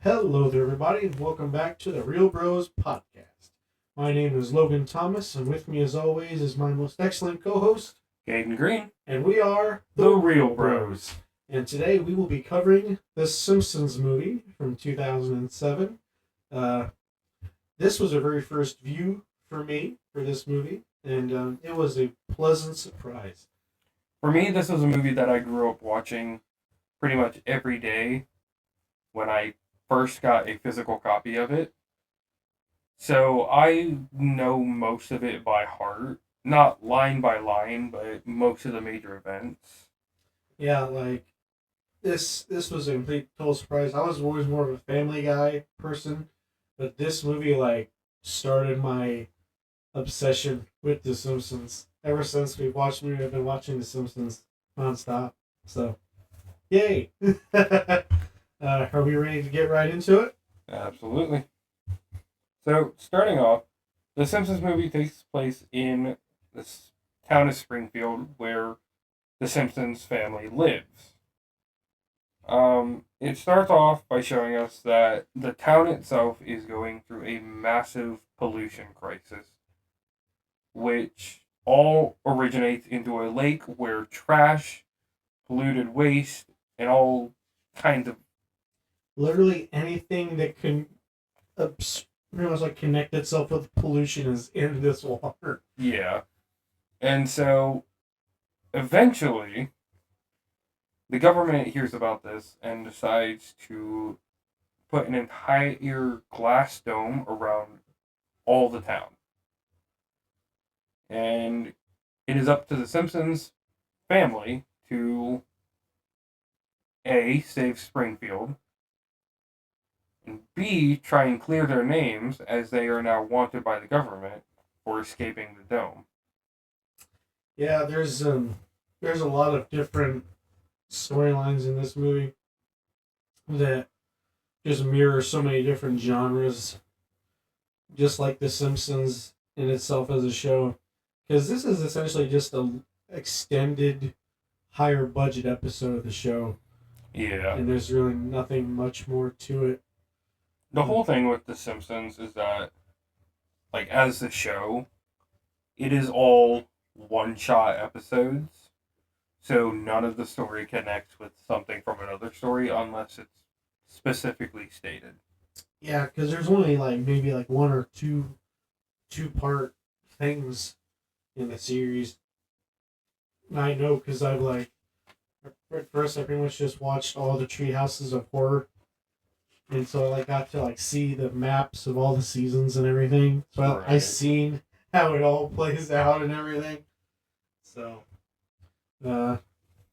Hello there, everybody, and welcome back to the Real Bros Podcast. My name is Logan Thomas, and with me, as always, is my most excellent co-host, Caden Green, and we are the Real Bros. And today we will be covering the Simpsons movie from 2007. This was a very first view for me for this movie, and it was a pleasant surprise. For me, this was a movie that I grew up watching pretty much every day when I first got a physical copy of it. So I know most of it by heart. Not line by line, but most of the major events. Yeah, like this was a complete total surprise. I was always more of a Family Guy person, but this movie started my obsession with The Simpsons. Ever since we watched the movie, I've been watching The Simpsons nonstop. So, yay! Are we ready to get right into it? Absolutely. So, starting off, the Simpsons movie takes place in the town of Springfield, where the Simpsons family lives. It starts off by showing us that the town itself is going through a massive pollution crisis, which all originates into a lake where trash, polluted waste, and all kinds of Literally anything that can pretty much connect itself with pollution is in this water. yeah. And so eventually the government hears about this and decides to put an entire glass dome around all the town. And it is up to the Simpsons family to A, save Springfield, and B, try and clear their names as they are now wanted by the government for escaping the dome. Yeah, there's a lot of different storylines in this movie that just mirror so many different genres, just like The Simpsons in itself as a show. Because this is essentially just a extended, higher budget episode of the show. Yeah. And there's really nothing much more to it. The whole thing with The Simpsons is that, as the show, it is all one-shot episodes. So none of the story connects with something from another story unless it's specifically stated. Yeah, because there's only maybe one or two-part things in the series. And I know because at first I pretty much just watched all the Tree Houses of Horror, and so I got to see the maps of all the seasons and everything. So Right. I seen how it all plays out and everything. So,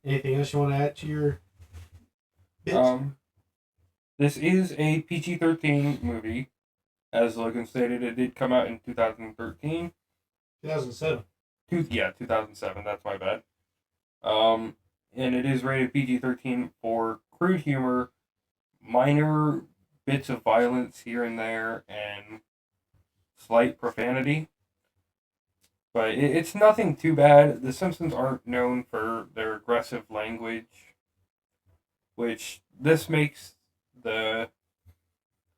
anything else you want to add to your bit? This is a PG-13 movie. As Logan stated, it did come out in 2013. 2007. 2007. That's my bad. And it is rated PG-13 for crude humor, minor bits of violence here and there, and slight profanity. But it's nothing too bad. The Simpsons aren't known for their aggressive language, which this makes the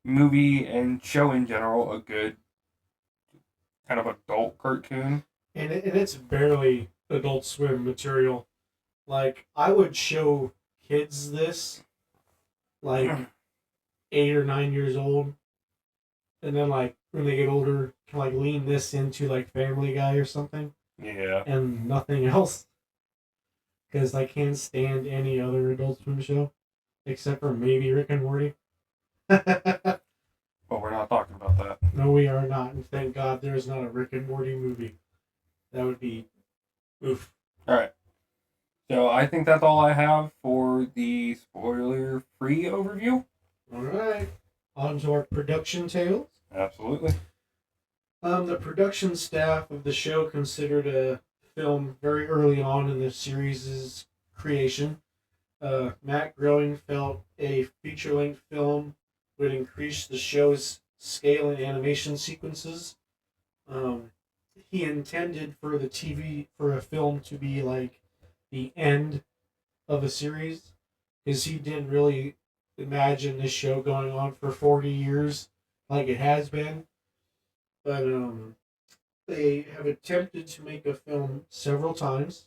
movie and show in general a good kind of adult cartoon. And it's barely Adult Swim material. I would show kids this, 8 or 9 years old, and then when they get older, can lean this into Family Guy or something. Yeah. And nothing else. Because I can't stand any other Adult Swim show, except for maybe Rick and Morty. But we're not talking about that. No, we are not, and thank God there is not a Rick and Morty movie. That would be oof. Alright. So I think that's all I have for the spoiler-free overview. Alright. On to our production tales. Absolutely. The production staff of the show considered a film very early on in the series' creation. Matt Groening felt a feature-length film would increase the show's scale and animation sequences. He intended for a film to be the end of a series, because he didn't really imagine this show going on for 40 years like it has been. But they have attempted to make a film several times.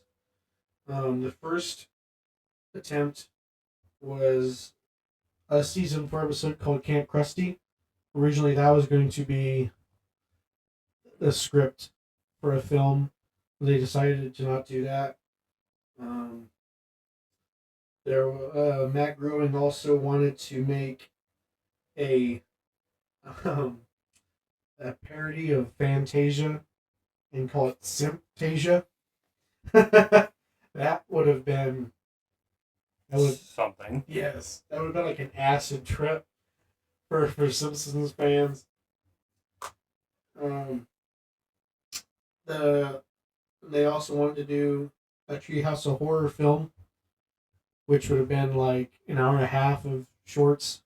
The first attempt was a season 4 episode called Camp Krusty. Originally, that was going to be the script for a film. They decided to not do that. Um, Matt Groening also wanted to make a um, a parody of Fantasia and call it Simptasia. That would have been something. yes, that would have been like an acid trip for Simpsons fans. Um, the they also wanted to do a Treehouse of Horror film, which would have been like an hour and a half of shorts,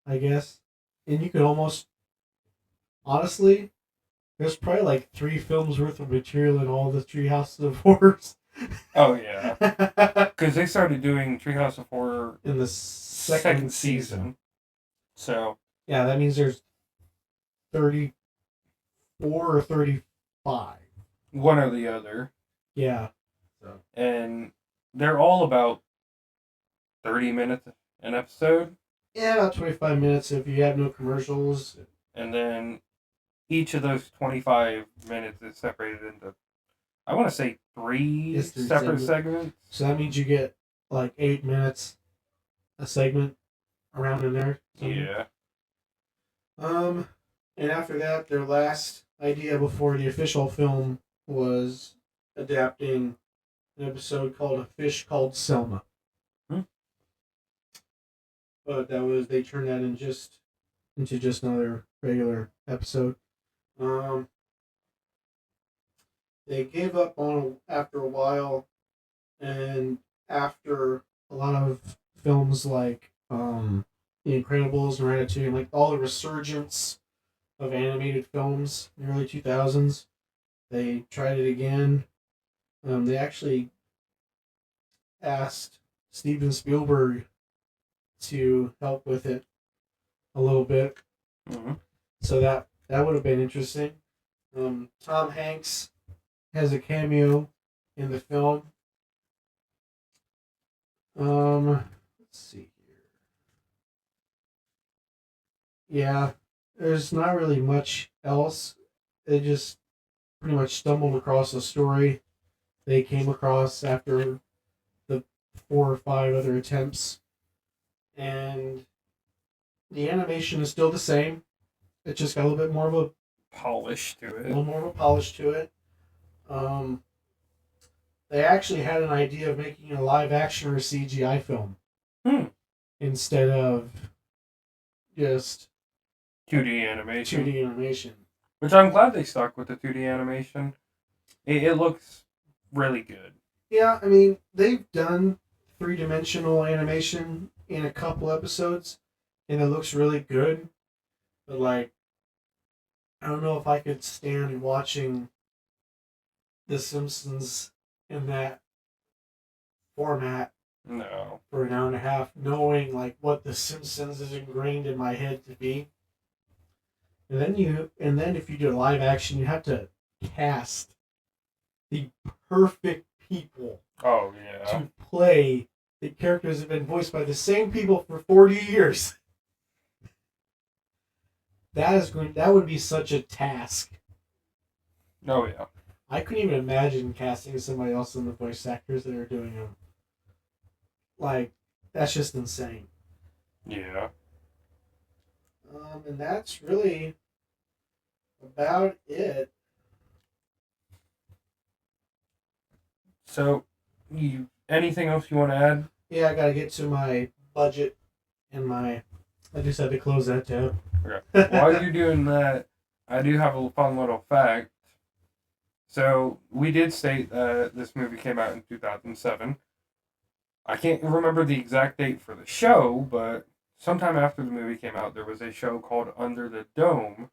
I guess. And you could almost, honestly, there's probably like 3 films worth of material in all the Treehouse of Horrors. Oh, yeah. Because they started doing Treehouse of Horror in the second season. So. Yeah, that means there's 34 or 35. One or the other. Yeah. So. And they're all about 30 minutes an episode. Yeah, about 25 minutes if you have no commercials. And then each of those 25 minutes is separated into, I want to say, 3 separate segments. So that means you get like 8 minutes a segment around in there. Yeah. And after that, their last idea before the official film was adapting an episode called A Fish Called Selma. But they turned that into just another regular episode. They gave up on after a while, and after a lot of films like The Incredibles and Ratatouille, and like all the resurgence of animated films in the early 2000s, they tried it again. They actually asked Steven Spielberg to help with it a little bit. Mm-hmm. So that would have been interesting. Tom Hanks has a cameo in the film. Let's see here. Yeah, there's not really much else. They just pretty much stumbled across a story they came across after the 4 or 5 other attempts. And the animation is still the same. It just got a little bit more of a polish to it. A little more of a polish to it. They actually had an idea of making a live action or CGI film instead of just 2D animation. 2D animation. Which I'm glad they stuck with the 2D animation. It looks really good. Yeah, I mean, they've done 3-dimensional animation in a couple episodes, and it looks really good. But, like, I don't know if I could stand watching The Simpsons in that format. No. For an hour and a half, knowing, like, what The Simpsons is ingrained in my head to be. And then if you do live action, you have to cast the perfect people. Oh, yeah. To play the characters that have been voiced by the same people for 40 years. That would be such a task. Oh, yeah. I couldn't even imagine casting somebody else than the voice actors that are doing them. Like, that's just insane. Yeah. And that's really about it. So, anything else you want to add? Yeah, I gotta get to my budget and I just had to close that tab. Okay. While you're doing that, I do have a fun little fact. So, we did state that this movie came out in 2007. I can't remember the exact date for the show, but sometime after the movie came out, there was a show called Under the Dome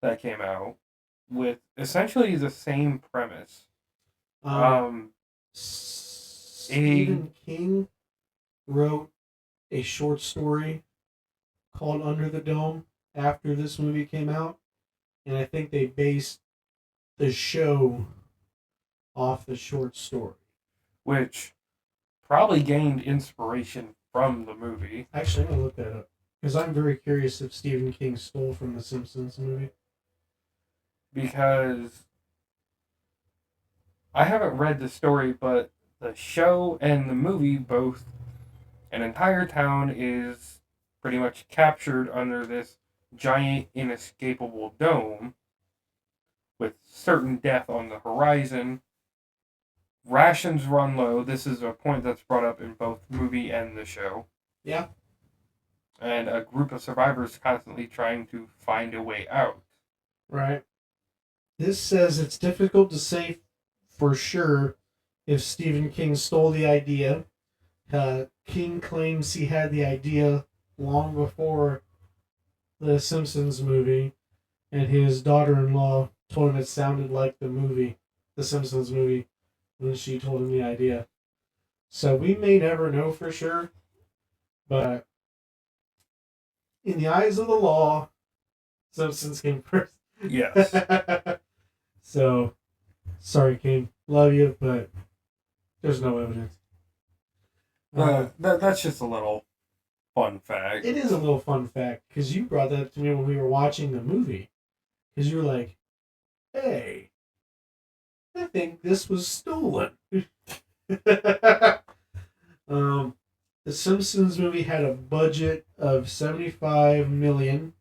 that came out with essentially the same premise. Stephen King wrote a short story called Under the Dome after this movie came out, and I think they based the show off the short story. Which probably gained inspiration from the movie. Actually, I'm gonna look that up because I'm very curious if Stephen King stole from the Simpsons movie. Because I haven't read the story, but the show and the movie both, an entire town is pretty much captured under this giant inescapable dome with certain death on the horizon. Rations run low. This is a point that's brought up in both movie and the show. Yeah. And a group of survivors constantly trying to find a way out. Right. This says it's difficult to say for sure if Stephen King stole the idea. King claims he had the idea long before the Simpsons movie, and his daughter-in-law told him it sounded like the Simpsons movie, when she told him the idea. So we may never know for sure, but in the eyes of the law, Simpsons came first. Yes. So, sorry, King. Love you, but there's no evidence. That's just a little fun fact. It is a little fun fact, because you brought that up to me when we were watching the movie. Because you were like, hey, I think this was stolen. The Simpsons movie had a budget of $75 million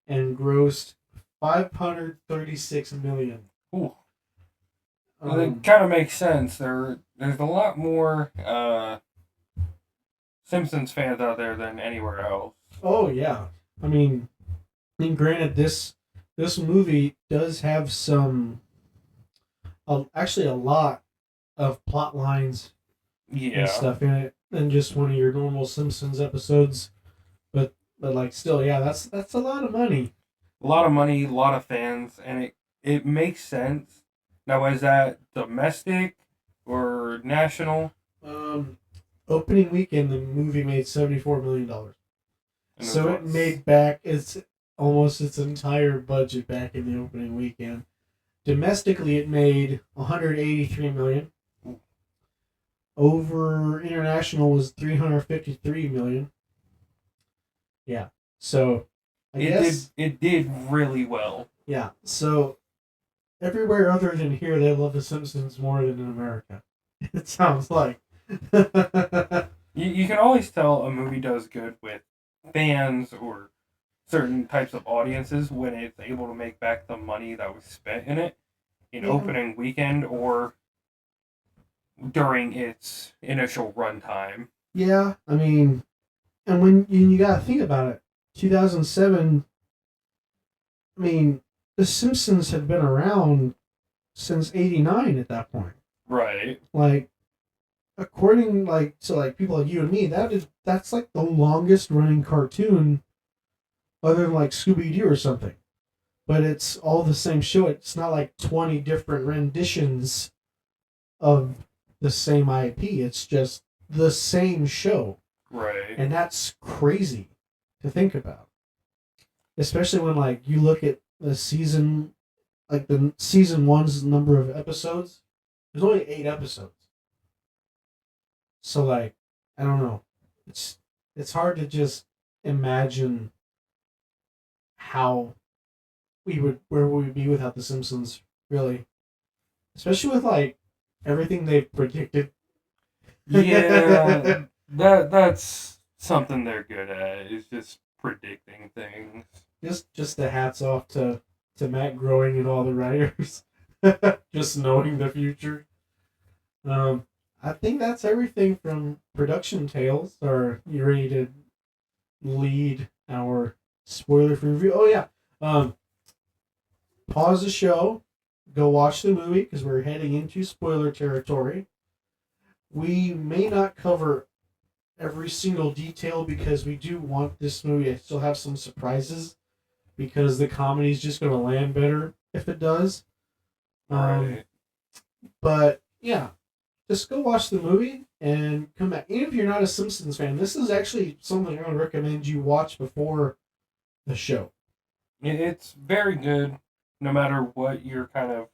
and grossed $536 million. Ooh. Well, it kind of makes sense. There's a lot more Simpsons fans out there than anywhere else. Oh yeah, I mean granted, this movie does have actually a lot of plot lines and stuff in it than just one of your normal Simpsons episodes. But like still, yeah, that's a lot of money. A lot of money, a lot of fans, and it makes sense. Now, is that domestic or national? Opening weekend, the movie made $74 million. So it made back almost its entire budget back in the opening weekend. Domestically, it made $183 million. Over international was $353 million. Yeah. So I guess it did really well. Yeah. So everywhere other than here, they love The Simpsons more than in America. It sounds like. You can always tell a movie does good with fans or certain types of audiences when it's able to make back the money that was spent in it in opening weekend or during its initial runtime. Yeah, I mean, and when you gotta think about it, 2007. I mean, The Simpsons had been around since '89 at that point. Right. Like, according to people like you and me, that's like the longest running cartoon, other than like Scooby Doo or something. But it's all the same show. It's not like 20 different renditions of the same IP. It's just the same show. Right. And that's crazy to think about. Especially when you look at the season, the season one's number of episodes. There's only 8 episodes. So I don't know. It's hard to just imagine where we would be without The Simpsons, really. Especially with everything they've predicted. Yeah, that's something they're good at, is just predicting things. Just the hats off to Matt Groening and all the writers. Just knowing the future. I think that's everything from production tales. Are you ready to lead our spoiler-free review? Oh yeah. Pause the show. Go watch the movie because we're heading into spoiler territory. We may not cover every single detail because we do want this movie to still have some surprises because the comedy is just going to land better if it does. Right. But yeah, just go watch the movie and come back. Even if you're not a Simpsons fan, this is actually something I would recommend you watch before the show. It's very good, no matter what you're kind of.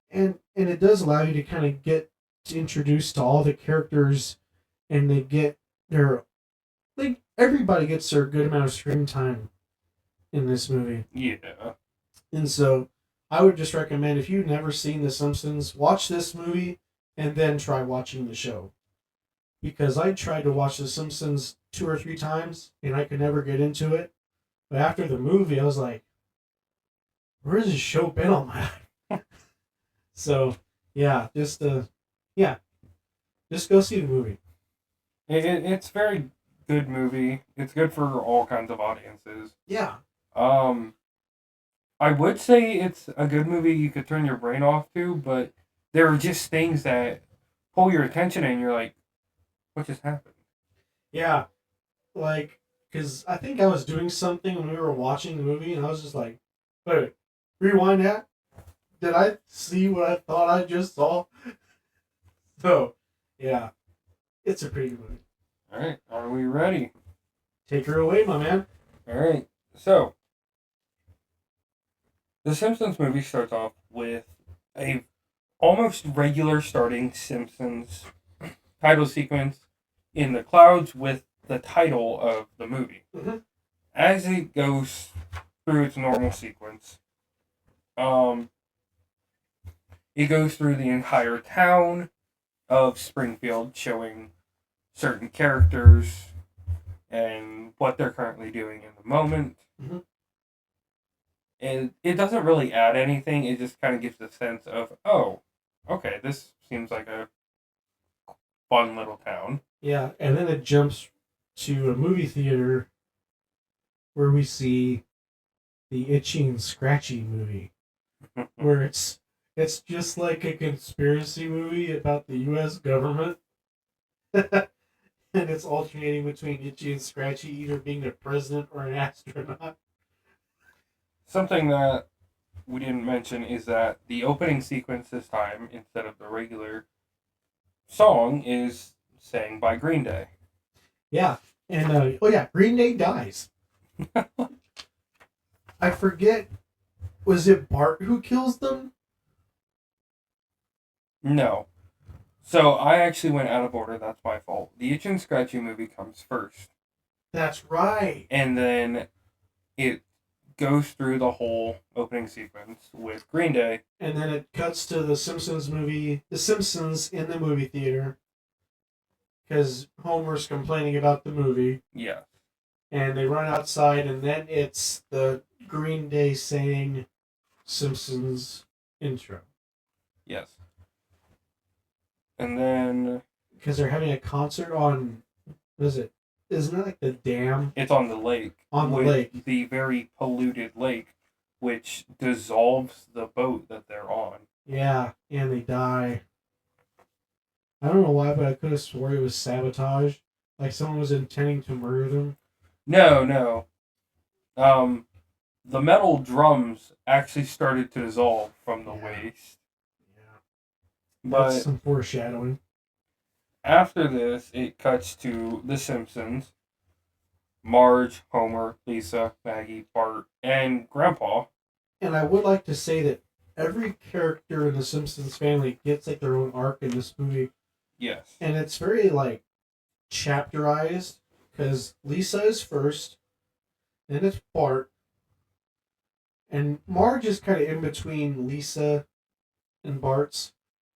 And it does allow you to kind of get introduced to all the characters, and they get their like everybody gets their good amount of screen time in this movie. Yeah. And so I would just recommend if you've never seen The Simpsons, watch this movie and then try watching the show. Because I tried to watch The Simpsons 2 or 3 times and I could never get into it. But after the movie, I was like, where's this show been all my life? So, yeah, just go see the movie. It's very good movie. It's good for all kinds of audiences. Yeah. I would say it's a good movie you could turn your brain off to, but there are just things that pull your attention and you're like, what just happened? Yeah. Like, because I think I was doing something when we were watching the movie and I was just like, wait, rewind that? Did I see what I thought I just saw? So, yeah, it's a pretty good movie. All right, are we ready? Take her away, my man. All right, so the Simpsons movie starts off with a almost regular starting Simpsons title sequence in the clouds with the title of the movie. Mm-hmm. As it goes through its normal sequence, it goes through the entire town of Springfield, showing certain characters and what they're currently doing in the moment. Mm-hmm. And it doesn't really add anything. It just kind of gives a sense of, oh, okay, this seems like a fun little town. Yeah, and then it jumps to a movie theater where we see the Itchy and Scratchy movie, where it's just like a conspiracy movie about the U.S. government, and it's alternating between Itchy and Scratchy either being the president or an astronaut. Something that we didn't mention is that the opening sequence this time, instead of the regular song, is sang by Green Day. Yeah, and Green Day dies. I forget, was it Bart who kills them? No. So I actually went out of order. That's my fault. The Itch and Scratchy movie comes first. That's right. And then it goes through the whole opening sequence with Green Day. And then it cuts to the Simpsons movie, The Simpsons in the movie theater. Because Homer's complaining about the movie. Yeah. And they run outside, and then it's the Green Day saying Simpsons intro. Yes. And then... Because they're having a concert on... What is it? Isn't it like the dam? It's on the lake. On the lake. The very polluted lake, which dissolves the boat that they're on. Yeah, and they die. I don't know why, but I could have swore it was sabotage. Like someone was intending to murder them. No. The metal drums actually started to dissolve from the waste. Yeah. But that's some foreshadowing. After this, it cuts to The Simpsons. Marge, Homer, Lisa, Maggie, Bart, and Grandpa. And I would like to say that every character in the Simpsons family gets like their own arc in this movie. Yes. And it's very like chapterized because Lisa is first, then it's Bart, and Marge is kind of in between Lisa and Bart's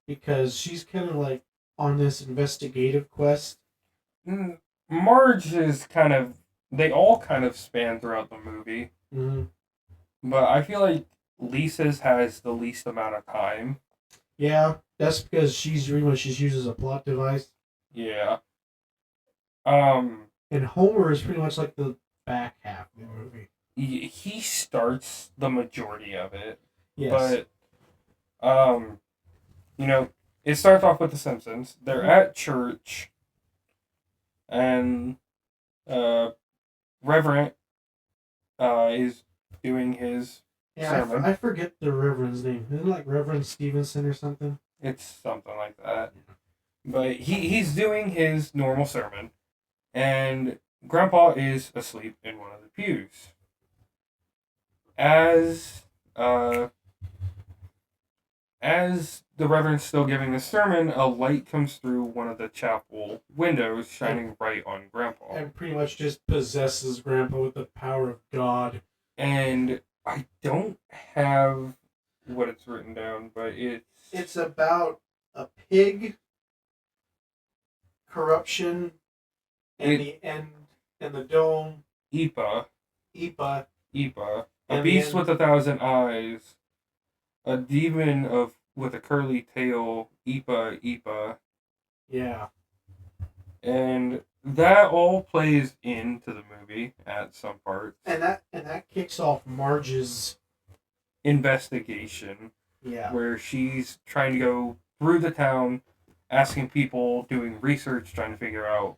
because she's kind of like on this investigative quest. Marge is kind of... They all kind of span throughout the movie. Mm-hmm. But I feel like Lisa's has the least amount of time. Yeah, that's because she's pretty much just used as a plot device. Yeah. And Homer is pretty much like the back half of the movie. He starts the majority of it. Yes. But, it starts off with the Simpsons. They're at church, and Reverend is doing his sermon. I forget the Reverend's name. Isn't it like Reverend Stevenson or something? It's something like that. But he's doing his normal sermon, and Grandpa is asleep in one of the pews. As uh, as the Reverend's still giving the sermon, a light comes through one of the chapel windows, shining right on Grandpa. And pretty much just possesses Grandpa with the power of God. And I don't have what it's written down, but it's about a pig, corruption, and the end, and the dome. Ipa. A beast with 1,000 eyes. A demon with a curly tail. Ipa. Yeah. And that all plays into the movie at some parts. And that kicks off Marge's investigation. Yeah. Where she's trying to go through the town, asking people, doing research, trying to figure out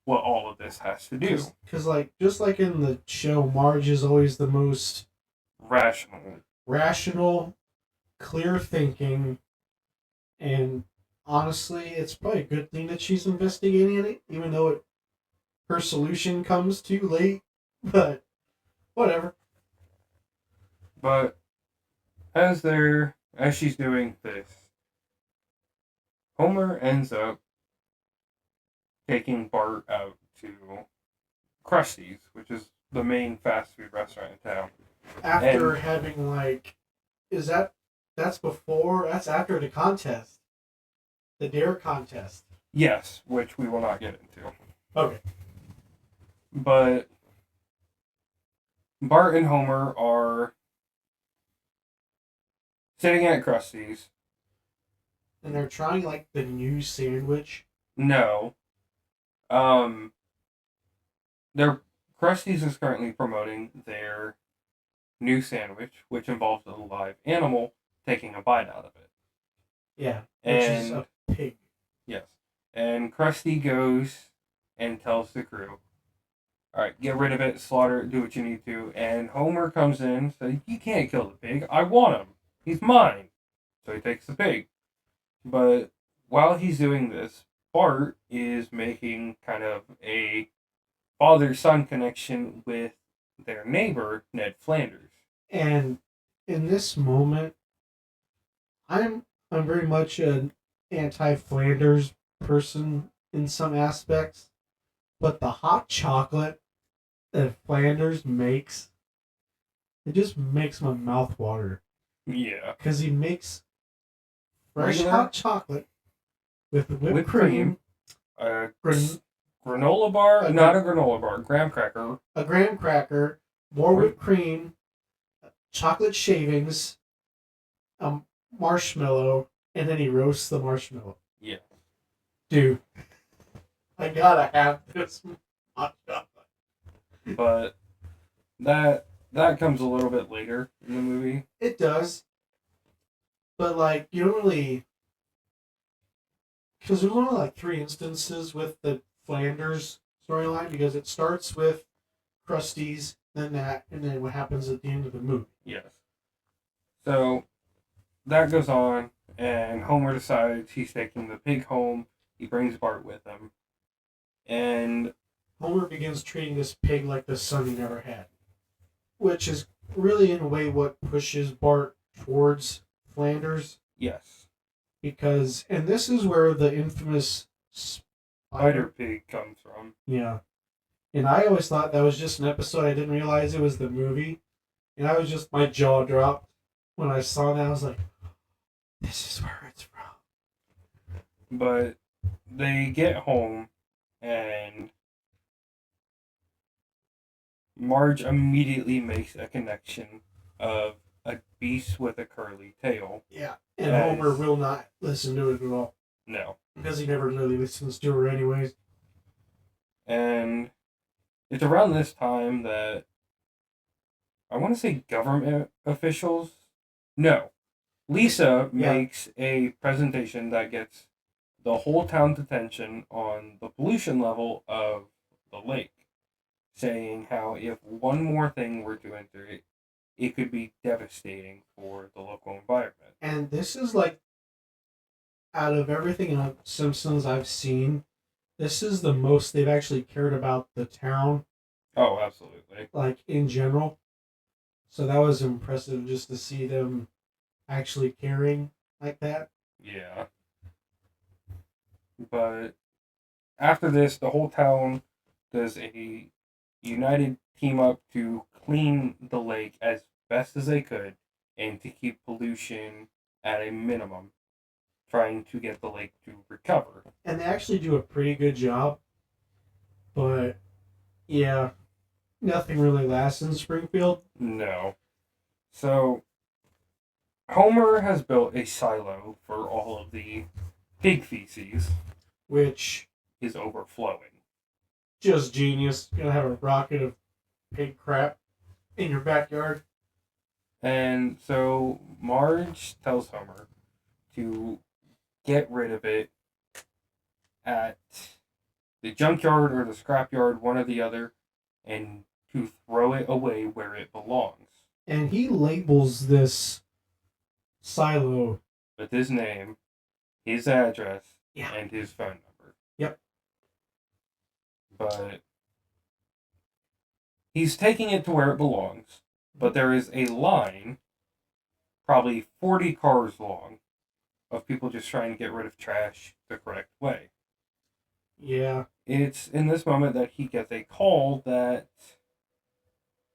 what all of this has to do. Because, like, just like in the show, Marge is always the most rational, clear thinking, and honestly, it's probably a good thing that she's investigating it, even though her solution comes too late. But whatever. But as she's doing this, Homer ends up taking Bart out to Krusty's, which is the main fast food restaurant in town. After having, like, that's after the contest. The dare contest. Yes, which we will not get into. Okay. But Bart and Homer are sitting at Krusty's. And they're trying, like, the new sandwich. No. Krusty's is currently promoting their new sandwich, which involves a live animal taking a bite out of it. Yeah, which is a pig. Yes. And Krusty goes and tells the crew, all right, get rid of it, slaughter it, do what you need to. And Homer comes in and says, you can't kill the pig. I want him. He's mine. So he takes the pig. But while he's doing this, Bart is making kind of a father-son connection with their neighbor, Ned Flanders. And in this moment, I'm very much an anti-Flanders person in some aspects, but the hot chocolate that Flanders makes, it just makes my mouth water. Yeah. Because he makes fresh hot chocolate with whipped cream. Granola bar? Not a granola bar. Graham cracker. A graham cracker. More whipped cream. Chocolate shavings. Marshmallow. And then he roasts the marshmallow. Yeah. Dude. I gotta have this hot chocolate. But that comes a little bit later in the movie. It does. But, like, you don't really... Because there's only, like, 3 instances with the Flanders storyline, because it starts with Krusty's, then that, and then what happens at the end of the movie. Yes. So, that goes on, and Homer decides he's taking the pig home. He brings Bart with him. And Homer begins treating this pig like the son he never had. Which is really, in a way, what pushes Bart towards Flanders. Yes. Because, and this is where the infamous spider pig comes from. Yeah. And I always thought that was just an episode. I didn't realize it was the movie. And I was just, my jaw dropped when I saw that. I was like, this is where it's from. But they get home, and Marge immediately makes a connection of a beast with a curly tail. Yeah. And Homer will not listen to it at all. No. Because he never really listens to her anyways. And it's around this time that I want to say government officials. No. Lisa makes a presentation that gets the whole town's attention on the pollution level of the lake, saying how if one more thing were to enter it, it could be devastating for the local environment. And this is like out of everything on Simpsons I've seen, this is the most they've actually cared about the town, Oh, absolutely. like in general. So that was impressive just to see them actually caring like that. Yeah. But after this, the whole town does a united team up to clean the lake as best as they could and to keep pollution at a minimum, trying to get the lake to recover. And they actually do a pretty good job. But yeah, nothing really lasts in Springfield, No. So, Homer has built a silo for all of the pig feces, which is overflowing. just genius. You're gonna have a rocket of pig crap in your backyard. And so Marge tells Homer to get rid of it at the junkyard or the scrapyard, one or the other, and to throw it away where it belongs. And he labels this silo With his name, his address, Yeah. and his phone number. Yep. But he's taking it to where it belongs. But there is a line, probably 40 cars long, of people just trying to get rid of trash the correct way. Yeah. It's in this moment that he gets a call that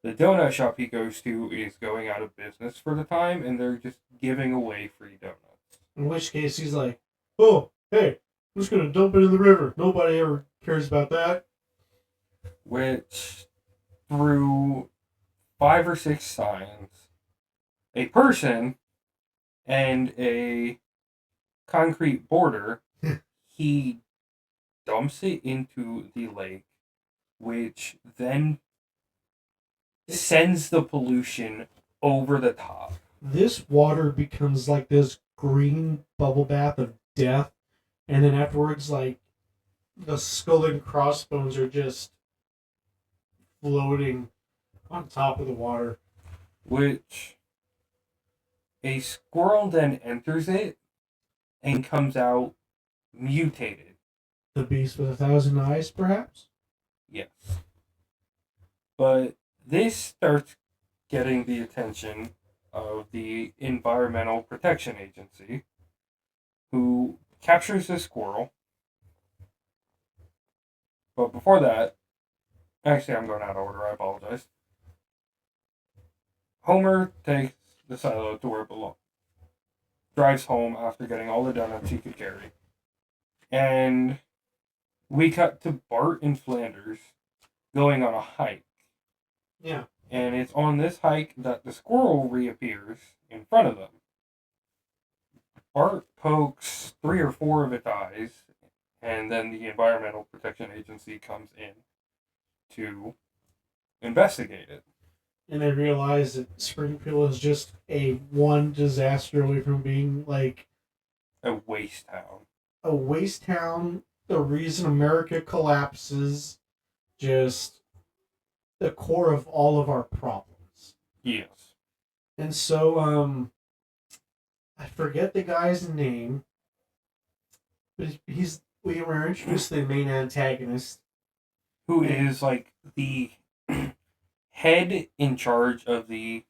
the donut shop he goes to is going out of business for the time and they're just giving away free donuts. In which case he's like, oh, hey, I'm just gonna dump it in the river. Nobody ever cares about that. Which, through 5 or 6 signs, a person, and a concrete border, he dumps it into the lake, which then sends the pollution over the top. This water becomes like this green bubble bath of death, and then afterwards, like, the skull and crossbones are just floating on top of the water. Which a squirrel then enters it and comes out mutated. The beast with 1,000 eyes, perhaps? Yes. But this starts getting the attention of the Environmental Protection Agency, who captures the squirrel. But before that, actually, I'm going out of order, I apologize. Homer takes the silo to where it belongs, drives home after getting all the donuts he could carry, and we cut to Bart and Flanders going on a hike. Yeah. And it's on this hike that the squirrel reappears in front of them. Bart pokes 3 or 4 of its eyes, and then the Environmental Protection Agency comes in to investigate it. And they realize that Springfield is just a one disaster away from being like A waste town. a waste town. The reason America collapses, just the core of all of our problems. Yes. And so, I forget the guy's name, but we were introduced to the main antagonist, Who is like the head in charge of the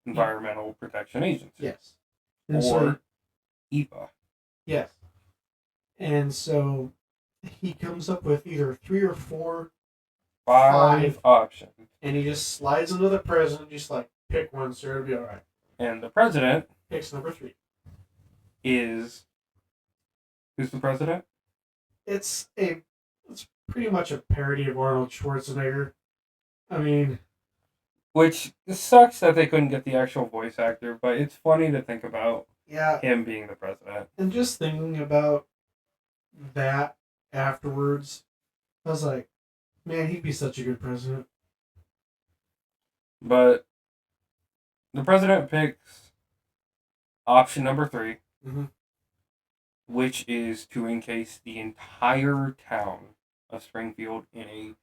Environmental Protection Agency. Yes. And Or so, EPA. yes. And so he comes up with either 3 or 4, 5 options. and he just slides into the president, just like, pick one, sir, it'll be alright. And the president Picks number 3. is... Who's the president? It's pretty much a parody of Arnold Schwarzenegger. I mean, Which sucks that they couldn't get the actual voice actor, but it's funny to think about yeah, him being the president. and just thinking about that afterwards, I was like, man, he'd be such a good president. But the president picks option number 3, Mm-hmm. which is to encase the entire town of Springfield in a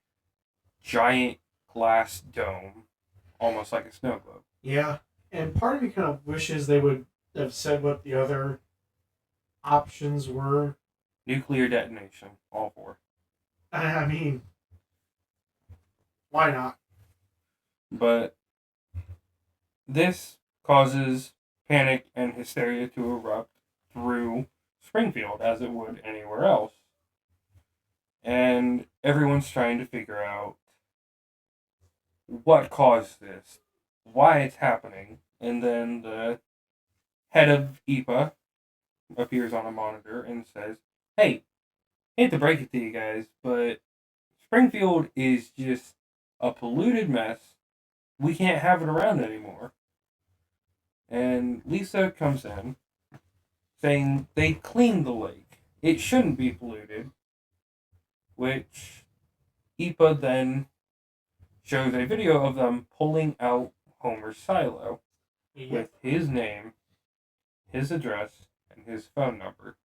giant glass dome, almost like a snow globe. Yeah, and part of me kind of wishes they would have said what the other options were. Nuclear detonation, all four. I mean, why not? But this causes panic and hysteria to erupt through Springfield as it would anywhere else. And everyone's trying to figure out what caused this, why it's happening. And then the head of EPA appears on a monitor and says, "Hey, hate to break it to you guys, but Springfield is just a polluted mess. We can't have it around anymore." And Lisa comes in saying they cleaned the lake. It shouldn't be polluted, which EPA then shows a video of them pulling out Homer's silo with his name, his address, and his phone number.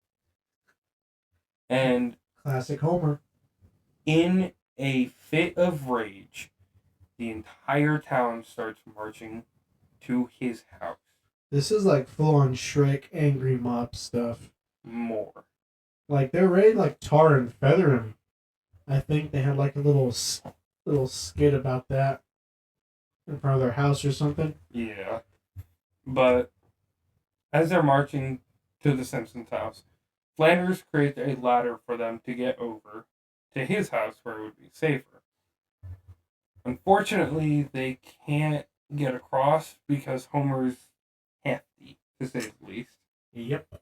And Classic Homer. in a fit of rage, the entire town starts marching to his house. This is like full on Shrek angry mob stuff. More. Like they're ready to like tar and feather him. I think they had like a little skit about that in front of their house or something. Yeah. But as they're marching to the Simpsons house, Flanders creates a ladder for them to get over to his house where it would be safer. Unfortunately, they can't get across because Homer's hefty, to say the least. Yep.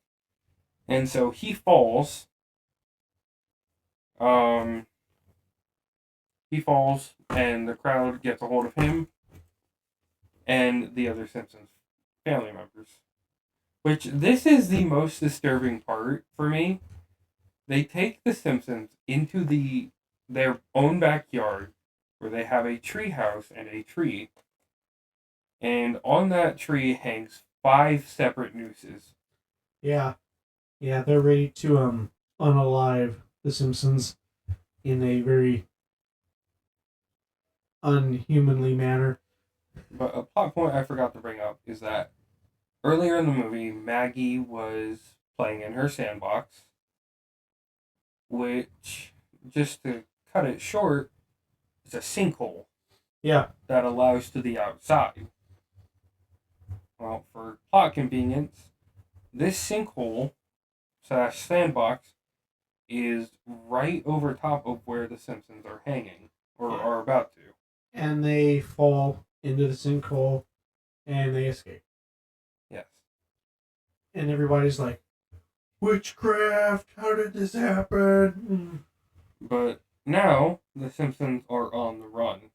And so he falls. He falls, and the crowd gets a hold of him and the other Simpsons family members. Which, this is the most disturbing part for me. They take the Simpsons into their own backyard where they have a tree house and a tree. And on that tree hangs 5 separate nooses. Yeah. Yeah, they're ready to unalive the Simpsons in a very unhumanly manner. But a plot point I forgot to bring up is that earlier in the movie, Maggie was playing in her sandbox, which, just to cut it short, is a sinkhole. Yeah. That allows to the outside. Well, for plot convenience, this sinkhole / sandbox is right over top of where the Simpsons are hanging, or are about to. And they fall into the sinkhole and they escape. Yes. And everybody's like, witchcraft, how did this happen? But now the Simpsons are on the run,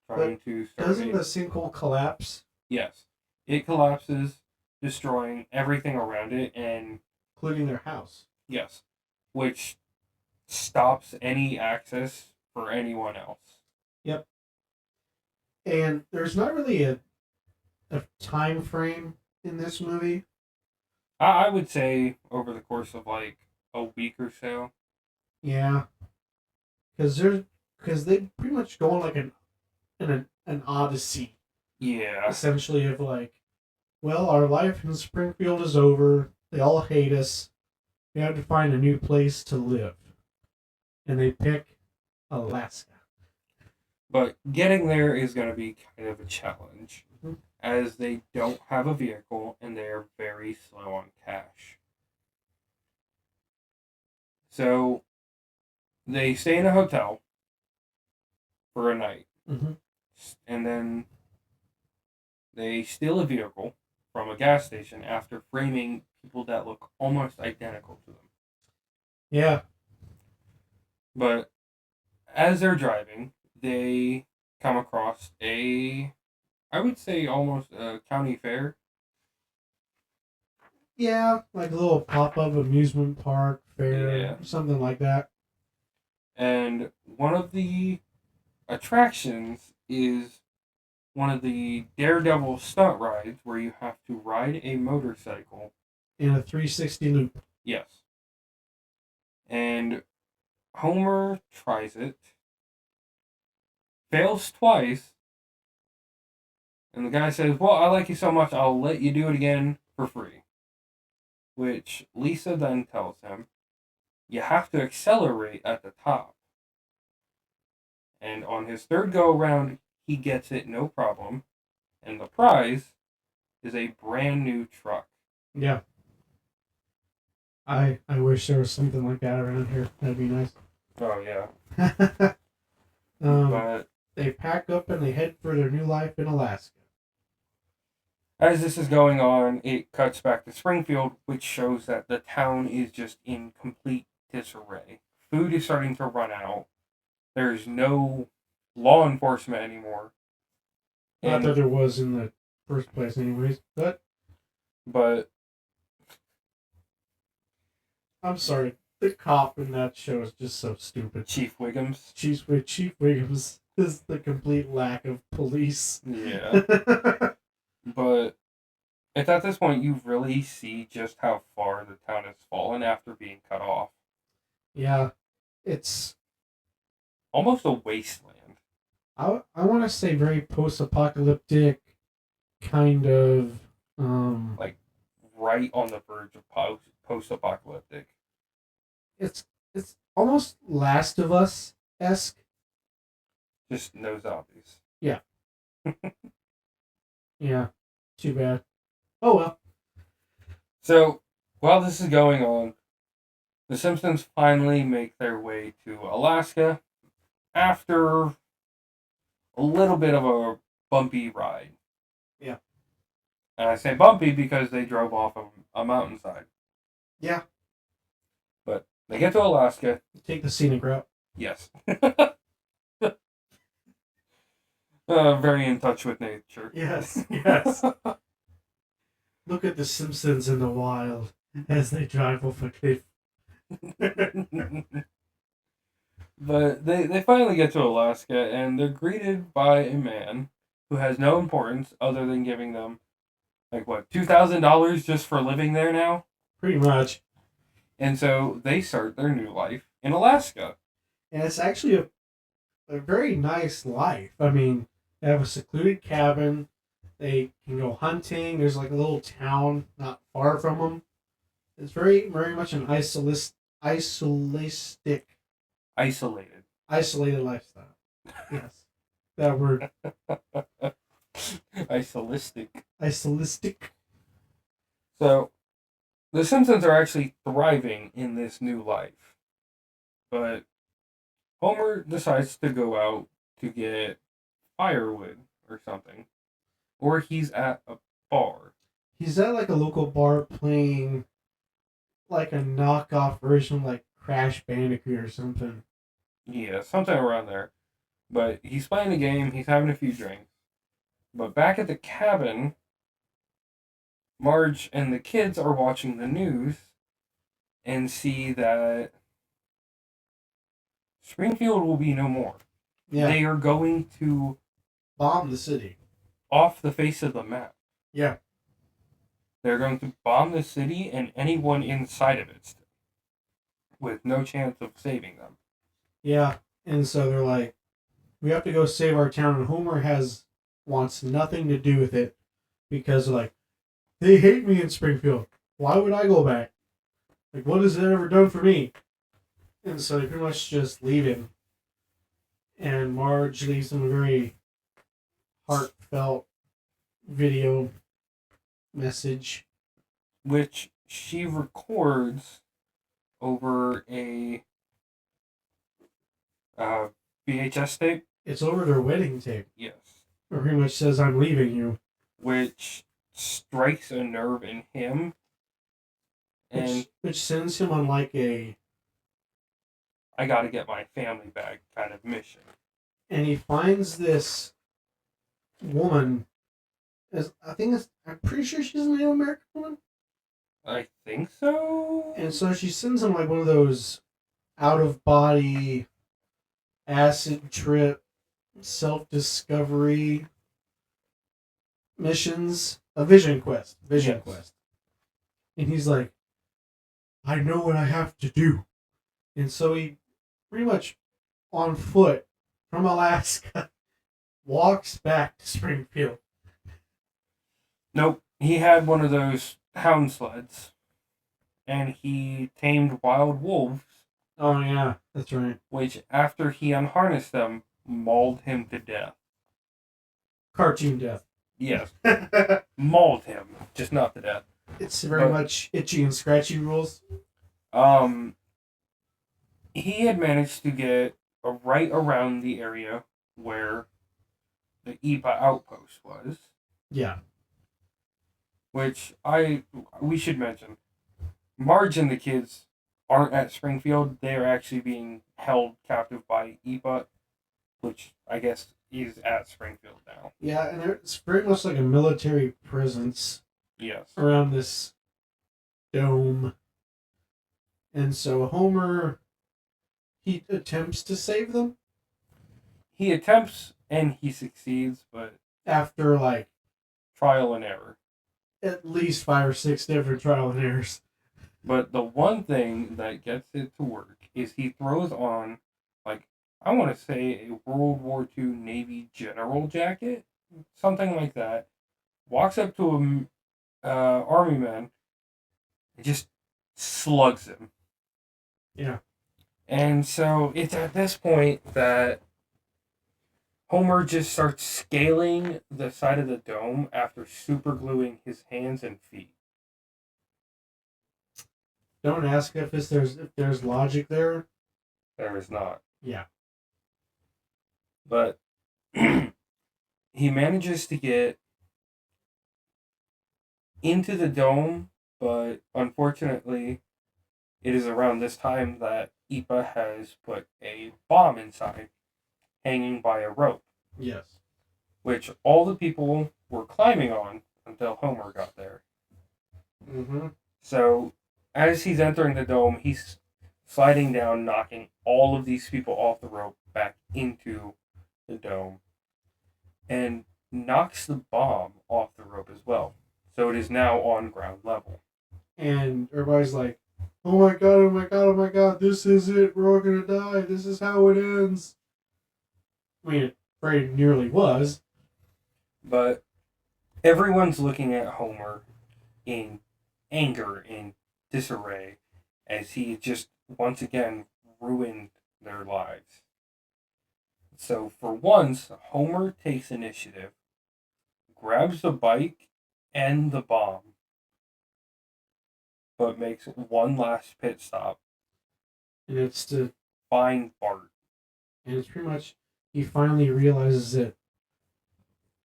trying to start. Doesn't the sinkhole collapse? Yes. It collapses, destroying everything around it, and including their house. Yes. Which stops any access for anyone else. Yep. And there's not really a time frame in this movie. I would say over the course of like a week or so. Yeah. Because they pretty much go on like an odyssey. Yeah. Essentially of like, well, our life in Springfield is over. They all hate us. We have to find a new place to live. And they pick Alaska. But getting there is going to be kind of a challenge, as they don't have a vehicle and they are very slow on cash. So they stay in a hotel for a night. And then they steal a vehicle from a gas station after framing people that look almost identical to them. Yeah. But as they're driving, they come across I would say almost a county fair. Yeah, like a little pop-up amusement park fair, something like that. And one of the attractions is one of the Daredevil stunt rides where you have to ride a motorcycle in a 360 loop. Yes. And Homer tries it, fails twice, and the guy says, "Well, I like you so much, I'll let you do it again for free." which Lisa then tells him, you have to accelerate at the top. And on his third go around, he gets it no problem. And the prize is a brand new truck. Yeah. I wish there was something like that around here. That'd be nice. Oh, yeah. But they pack up and they head for their new life in Alaska. As this is going on, it cuts back to Springfield, which shows that the town is just in complete disarray. Food is starting to run out. There's no law enforcement anymore. Not that there was in the first place anyways, but I'm sorry. The cop in that show is just so stupid. Chief Wiggums. Chief Wiggums is the complete lack of police. Yeah. But it's at this point you really see just how far the town has fallen after being cut off. Yeah. It's almost a wasteland. I want to say very post-apocalyptic, kind of like right on the verge of post-apocalyptic. It's almost Last of Us-esque. Just no zombies. Yeah. Yeah. Too bad. Oh well. So while this is going on, the Simpsons finally make their way to Alaska after a little bit of a bumpy ride. Yeah. And I say bumpy because they drove off a mountainside. Yeah. But they get to Alaska. Take the scenic route. Yes. Very in touch with nature. Yes, yes. Look at the Simpsons in the wild as they drive off a cliff. But they finally get to Alaska, and they're greeted by a man who has no importance other than giving them, like, what, $2,000 just for living there now? Pretty much. And so they start their new life in Alaska. And it's actually a very nice life. I mean, they have a secluded cabin. They can go hunting. There's like a little town not far from them. It's very, very much an isolated lifestyle. Yes, that word. Isolistic. So, the Simpsons are actually thriving in this new life. But Homer decides to go out to get firewood or something. Or he's at a bar. He's at like a local bar playing like a knockoff version of like Crash Bandicoot or something. Yeah, something around there. But he's playing a game, he's having a few drinks. But back at the cabin, Marge and the kids are watching the news and see that Springfield will be no more. Yeah. They are going to bomb the city. Off the face of the map. Yeah. They're going to bomb the city and anyone inside of it with no chance of saving them. Yeah. And so they're like, we have to go save our town, and Homer wants nothing to do with it because like, they hate me in Springfield. Why would I go back? Like, what has it ever done for me? And so they pretty much just leave him. And Marge leaves him a very heartfelt video message, which she records over a VHS tape. It's over their wedding tape. Yes. It pretty much says, I'm leaving you. Which strikes a nerve in him. And which sends him on like a I gotta get my family back kind of mission. And he finds this woman. I'm pretty sure she's a Native American woman. I think so. And so she sends him like one of those out of body acid trip self-discovery missions. A vision quest. Quest. And he's like, I know what I have to do. And so he pretty much on foot from Alaska walks back to Springfield. Nope. He had one of those hound sleds. and he tamed wild wolves, Oh yeah, that's right. which after he unharnessed them, mauled him to death. Cartoon death. Yes, mauled him, just not to death. It's very much itchy and scratchy rules. Um, he had managed to get right around the area where the IPA outpost was, Yeah. which we should mention. Marge and the kids aren't at Springfield. They are actually being held captive by IPA, which I guess is at Springfield now. Yeah, and it's very much like a military presence Yes. around this dome. And so Homer, he attempts to save them He attempts and he succeeds, but after like trial and error. at least 5 or 6 different trial and errors. But the one thing that gets it to work is he throws on, like, I want to say a World War II Navy general jacket, something like that. Walks up to a army man and just slugs him. Yeah. And so it's at this point that Homer just starts scaling the side of the dome after supergluing his hands and feet. Don't ask if there's logic there. There is not. Yeah. But he manages to get into the dome, but unfortunately, it is around this time that IPA has put a bomb inside, hanging by a rope, Yes. which all the people were climbing on until Homer got there. Mm-hmm. So, as he's entering the dome, he's sliding down, knocking all of these people off the rope back into the dome, and knocks the bomb off the rope as well. So it is now on ground level. And everybody's like, oh my god, oh my god, oh my god, this is it. We're all gonna die. This is how it ends. I mean, it very nearly was. But everyone's looking at Homer in anger and disarray as he just once again ruined their lives. So for once, Homer takes initiative, grabs the bike and the bomb, but makes one last pit stop. And it's to Find Bart. and it's pretty much he finally realizes that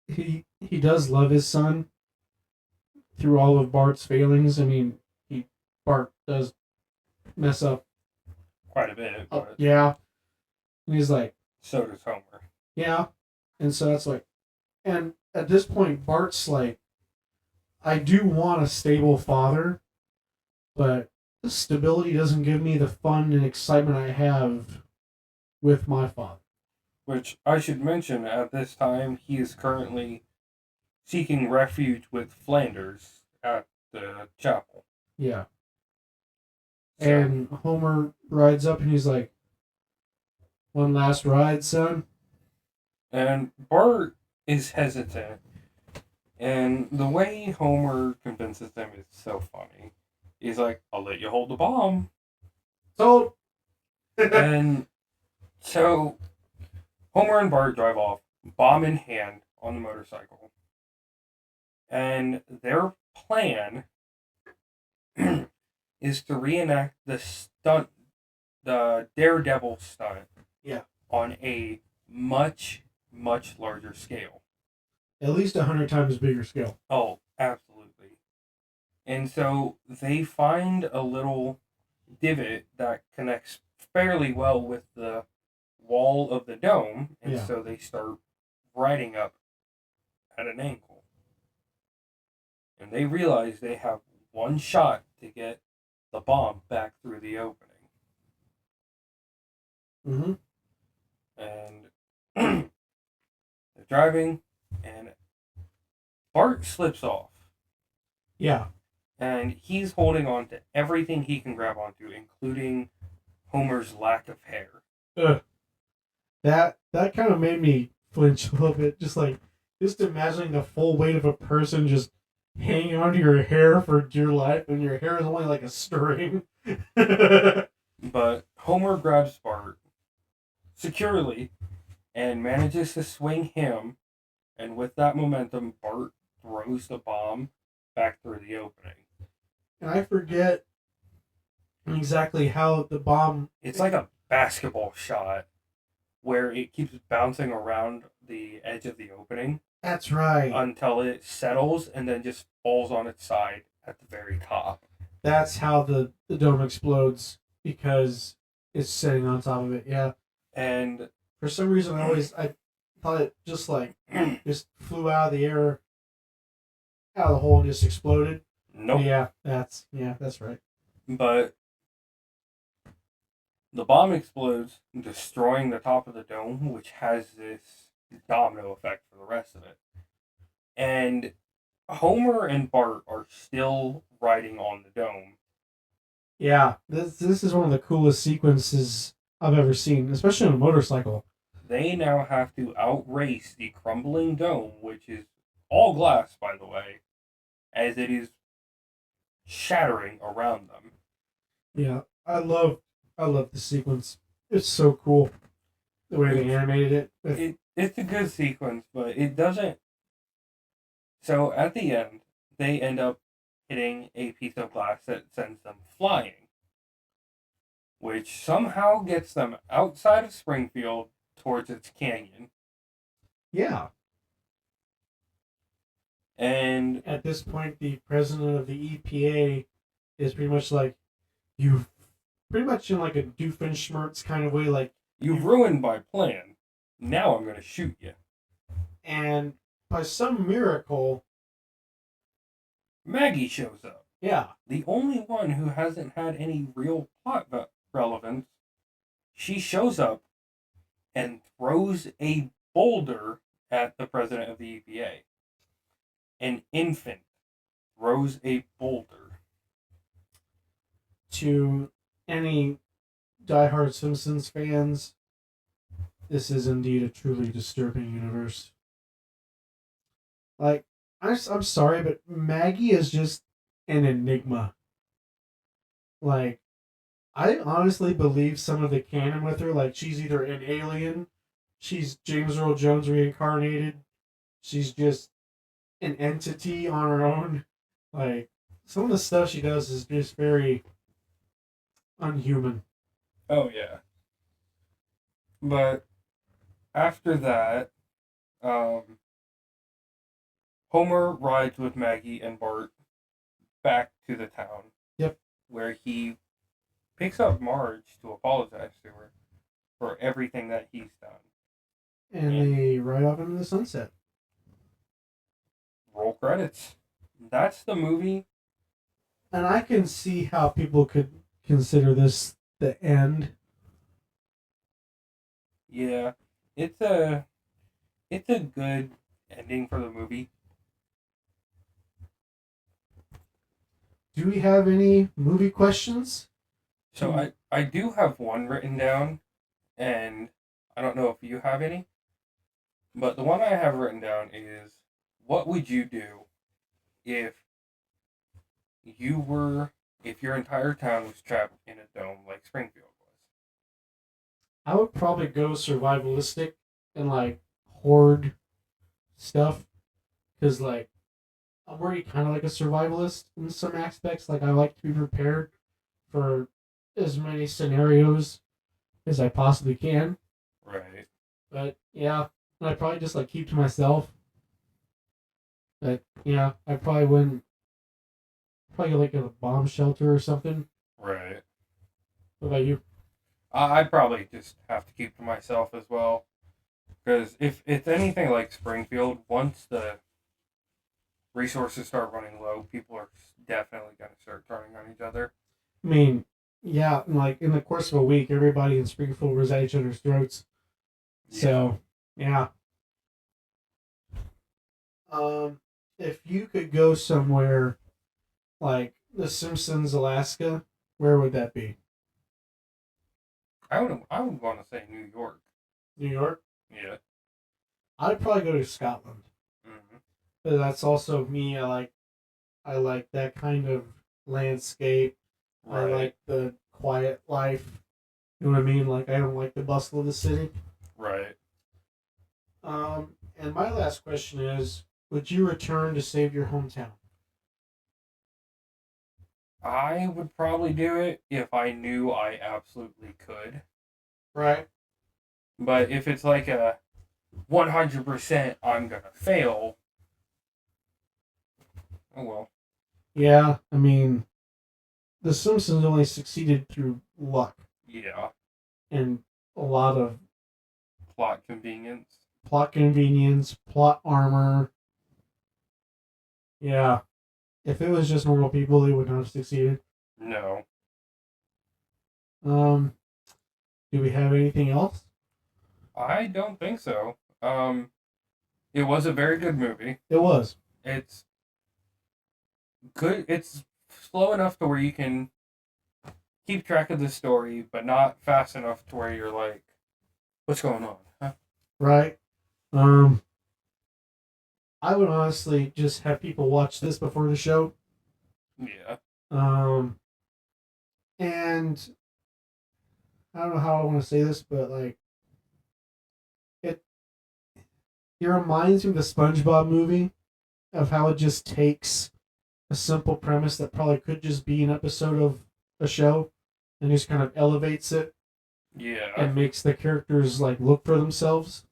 he does love his son through all of Bart's failings. I mean, Bart does mess up Quite a bit, but yeah. And he's like, so does Homer. yeah. And so that's like, and at this point, Bart's like, I do want a stable father, but the stability doesn't give me the fun and excitement I have with my father. Which I should mention at this time, he is currently seeking refuge with Flanders at the chapel. Yeah. So, And Homer rides up and he's like, one last ride, son. and Bart is hesitant. And the way Homer convinces them is so funny. He's like, I'll let you hold the bomb. So, And so Homer and Bart drive off, bomb in hand, on the motorcycle. And their plan is to reenact the Daredevil stunt. Yeah. On a much, much larger scale. At least 100 times bigger scale. Oh, absolutely. And so they find a little divot that connects fairly well with the wall of the dome, and Yeah. so they start riding up at an angle. And they realize they have one shot to get the bomb back through the opening. Mm-hmm. And they're driving, and Bart slips off. Yeah. And he's holding on to everything he can grab onto, including Homer's lack of hair. Ugh. That kind of made me flinch a little bit. Just imagining the full weight of a person just hanging onto your hair for dear life, and your hair is only like a string. Yeah, But Homer grabs Bart securely and manages to swing him, and with that momentum, Bart throws the bomb back through the opening. and I forget exactly how the bomb. It's like a basketball shot where it keeps bouncing around the edge of the opening That's right. until it settles and then just falls on its side at the very top. That's how the dome explodes because it's sitting on top of it. Yeah. And For some reason, I thought it just like just flew out of the air, out of the hole, and just exploded. nope. Yeah, that's right. But the bomb explodes, destroying the top of the dome, which has this domino effect for the rest of it. And Homer and Bart are still riding on the dome. Yeah, this is one of the coolest sequences I've ever seen, especially on a motorcycle. They now have to outrace the crumbling dome, which is all glass, by the way, as it is shattering around them. Yeah, I love the sequence. It's so cool the way they animated it. It's a good sequence, but it doesn't. So at the end, they end up hitting a piece of glass that sends them flying, which somehow gets them outside of Springfield towards its canyon. Yeah. And At this point, the president of the EPA is pretty much like, you, pretty much in like a Doofenshmirtz kind of way, like, you've ruined my plan. Now I'm going to shoot you. and by some miracle, Maggie shows up. yeah, The only one who hasn't had any real plot relevance. She shows up and throws a boulder at the president of the EPA. An infant throws a boulder. to any diehard Simpsons fans, this is indeed a truly disturbing universe. Like, I'm sorry, but Maggie is just an enigma. Like, I honestly believe some of the canon with her, like, she's either an alien, she's James Earl Jones reincarnated, she's just an entity on her own. Like, some of the stuff she does is just very unhuman. Oh, yeah. But after that, um, Homer rides with Maggie and Bart back to the town. Yep. Where he picks up Marge to apologize to her for everything that he's done. And they ride off into the sunset. Roll credits. That's the movie. And I can see how people could consider this the end. Yeah, it's a good ending for the movie. Do we have any movie questions? So I do have one written down, and I don't know if you have any, but the one I have written down is, what would you do if if your entire town was trapped in a dome like Springfield was? I would probably go survivalistic and like horde stuff because like I'm already kind of like a survivalist in some aspects. Like I like to be prepared for as many scenarios as I possibly can. Right. But yeah, I'd probably just like keep to myself. But yeah, I probably wouldn't. Probably like a bomb shelter or something. Right. What about you? I'd probably just have to keep to myself as well, because if it's anything like Springfield, once the resources start running low, people are definitely going to start turning on each other. I mean, yeah, like in the course of a week, everybody in Springfield was at each other's throats. So, yeah. If you could go somewhere like the Simpsons, Alaska, where would that be? I would want to say New York. New York? Yeah. I'd probably go to Scotland. Mm-hmm. But that's also me. I like I like that kind of landscape. I Right. like the quiet life. You know what I mean? Like, I don't like the bustle of the city. Right. And my last question is, would you return to save your hometown? I would probably do it if I knew I absolutely could. Right. But if it's like a 100% I'm gonna fail, oh well. Yeah, I mean, The Simpsons only succeeded through luck Yeah. and a lot of Plot convenience. plot convenience, plot armor. Yeah, if it was just normal people, they would not have succeeded. No. Um, do we have anything else? I don't think so. It was a very good movie. It was. It's good. It's slow enough to where you can keep track of the story, but not fast enough to where you're like, what's going on? Huh? Right. I would honestly just have people watch this before the show. Yeah. Um, and I don't know how I want to say this, but like it reminds me of the SpongeBob movie of how it just takes a simple premise that probably could just be an episode of a show and just kind of elevates it Yeah. and makes the characters like look for themselves.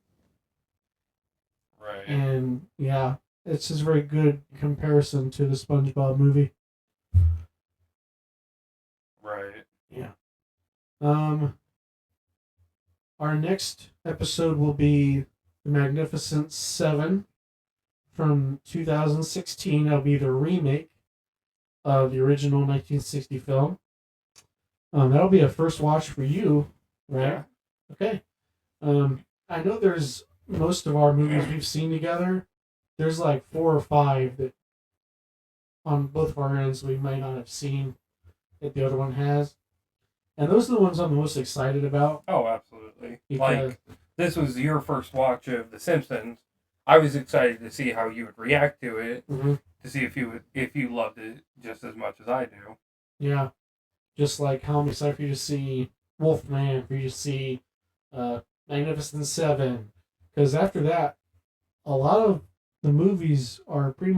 Right. And yeah, it's just a very good comparison to the SpongeBob movie. Right. Yeah. Um, our next episode will be The Magnificent Seven from 2016. That'll be the remake of the original 1960 film. That'll be a first watch for you, right? Yeah. Okay. I know there's most of our movies we've seen together. There's like 4 or 5 that on both of our ends we might not have seen that the other one has. And those are the ones I'm most excited about. Oh, absolutely. Because, Like, this was your first watch of The Simpsons. I was excited to see how you would react to it, mm-hmm. to see if you loved it just as much as I do. Yeah. Just like how I'm excited for you to see Wolfman, for you to see Magnificent Seven. Because after that, a lot of the movies are pretty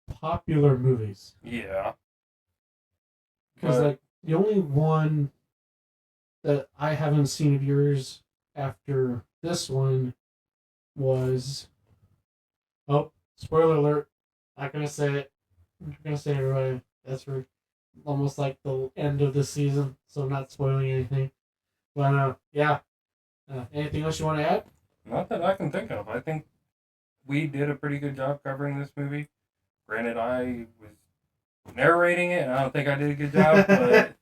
popular movies. Yeah. Because like the only one that I haven't seen of yours after this one was spoiler alert. Not gonna say it. I'm not gonna say it right. That's for almost like the end of the season, so I'm not spoiling anything. But yeah. Anything else you want to add? Not that I can think of. I think we did a pretty good job covering this movie. Granted, I was narrating it, and I don't think I did a good job, but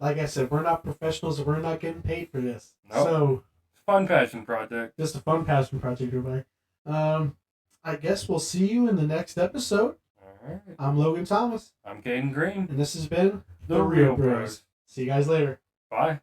like I said, we're not professionals and we're not getting paid for this. Nope. So fun passion project. Just a fun passion project, everybody. I guess we'll see you in the next episode. All right. I'm Logan Thomas. I'm Caden Green. And this has been The Real Bros. See you guys later. Bye.